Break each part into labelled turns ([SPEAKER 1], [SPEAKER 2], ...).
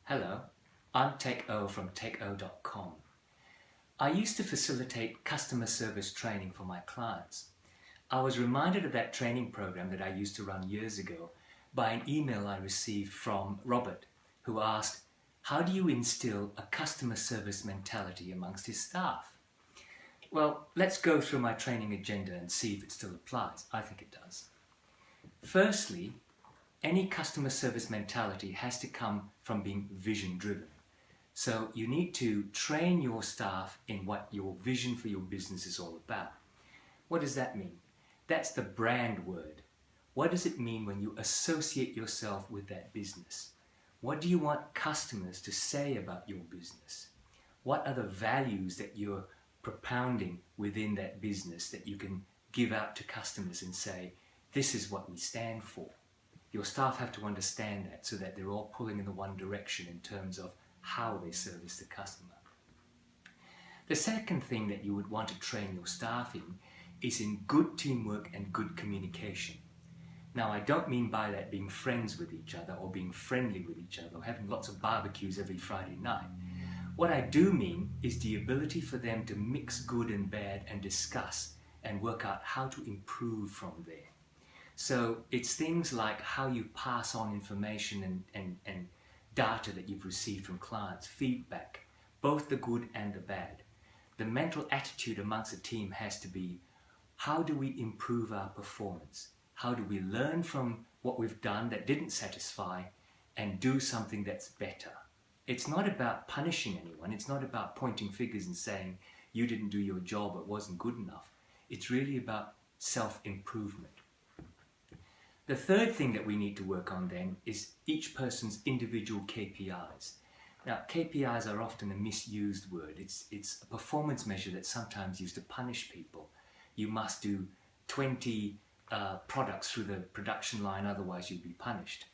[SPEAKER 1] Hello, I'm TechO from TechO.com. I used to facilitate customer service training for my clients. I was reminded of that training program that I used to run years ago by an email I received from Robert, who asked, how do you instill a customer service mentality amongst his staff? Well, let's go through my training agenda and see if it still applies. I think it does. Firstly, any customer service mentality has to come from being vision driven. So you need to train your staff in what your vision for your business is all about. What does that mean? That's the brand word. What does it mean when you associate yourself with that business? What do you want customers to say about your business? What are the values that you're propounding within that business that you can give out to customers and say, this is what we stand for? Your staff have to understand that so that they're all pulling in the one direction in terms of how they service the customer. The second thing that you would want to train your staff in is in good teamwork and good communication. Now, I don't mean by that being friends with each other or being friendly with each other or having lots of barbecues every Friday night. What I do mean is the ability for them to mix good and bad and discuss and work out how to improve from there. So it's things like how you pass on information and data that you've received from clients, feedback, both the good and the bad. The mental attitude amongst a team has to be, how do we improve our performance? How do we learn from what we've done that didn't satisfy and do something that's better? It's not about punishing anyone. It's not about pointing fingers and saying, you didn't do your job, it wasn't good enough. It's really about self-improvement. The third thing that we need to work on then is each person's individual KPIs. Now, KPIs are often a misused word. It's a performance measure that's sometimes used to punish people. You must do 20 products through the production line, otherwise you'll be punished.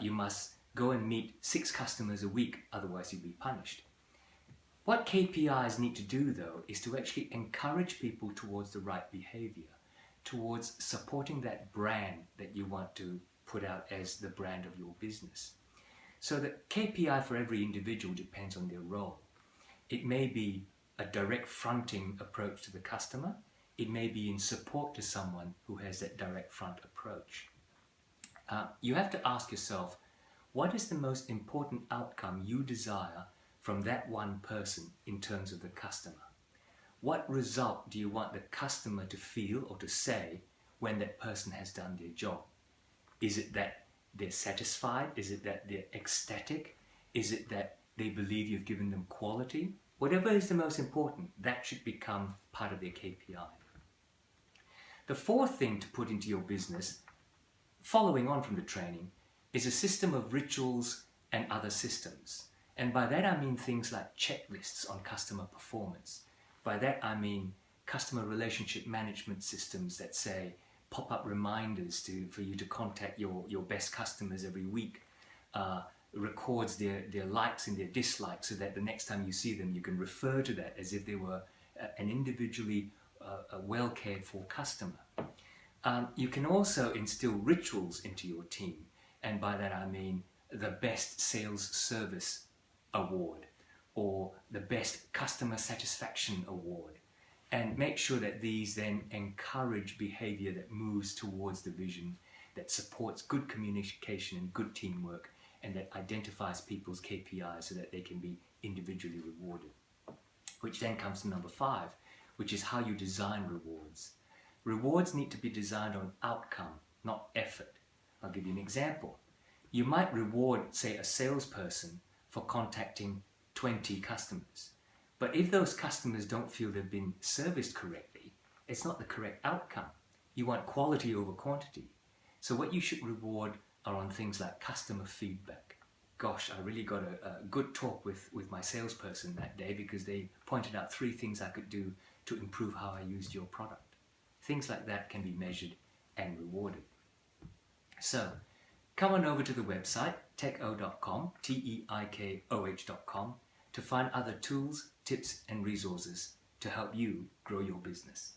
[SPEAKER 1] You must go and meet 6 customers a week, otherwise you'll be punished. What KPIs need to do, though, is to actually encourage people towards the right behavior, towards supporting that brand that you want to put out as the brand of your business. So the KPI for every individual depends on their role. It may be a direct fronting approach to the customer. It may be in support to someone who has that direct front approach. You have to ask yourself, what is the most important outcome you desire from that one person in terms of the customer? What result do you want the customer to feel or to say when that person has done their job? Is it that they're satisfied? Is it that they're ecstatic? Is it that they believe you've given them quality? Whatever is the most important, that should become part of their KPI. The fourth thing to put into your business, following on from the training, is a system of rituals and other systems. And by that I mean things like checklists on customer performance. By that I mean customer relationship management systems that say pop-up reminders for you to contact your best customers every week, records their likes and their dislikes so that the next time you see them you can refer to that as if they were an individually well cared for customer. You can also instill rituals into your team, and by that I mean the best sales service award or the best customer satisfaction award, and make sure that these then encourage behavior that moves towards the vision, that supports good communication and good teamwork, and that identifies people's KPIs so that they can be individually rewarded. Which then comes to number 5, which is how you design rewards. Rewards need to be designed on outcome, not effort. I'll give you an example. You might reward, say, a salesperson for contacting 20 customers. But if those customers don't feel they've been serviced correctly, it's not the correct outcome. You want quality over quantity. So what you should reward are on things like customer feedback. Gosh, I really got a good talk with my salesperson that day because they pointed out 3 things I could do to improve how I used your product. Things like that can be measured and rewarded. So, come on over to the website, techo.com, teikoh.com, to find other tools, tips and resources to help you grow your business.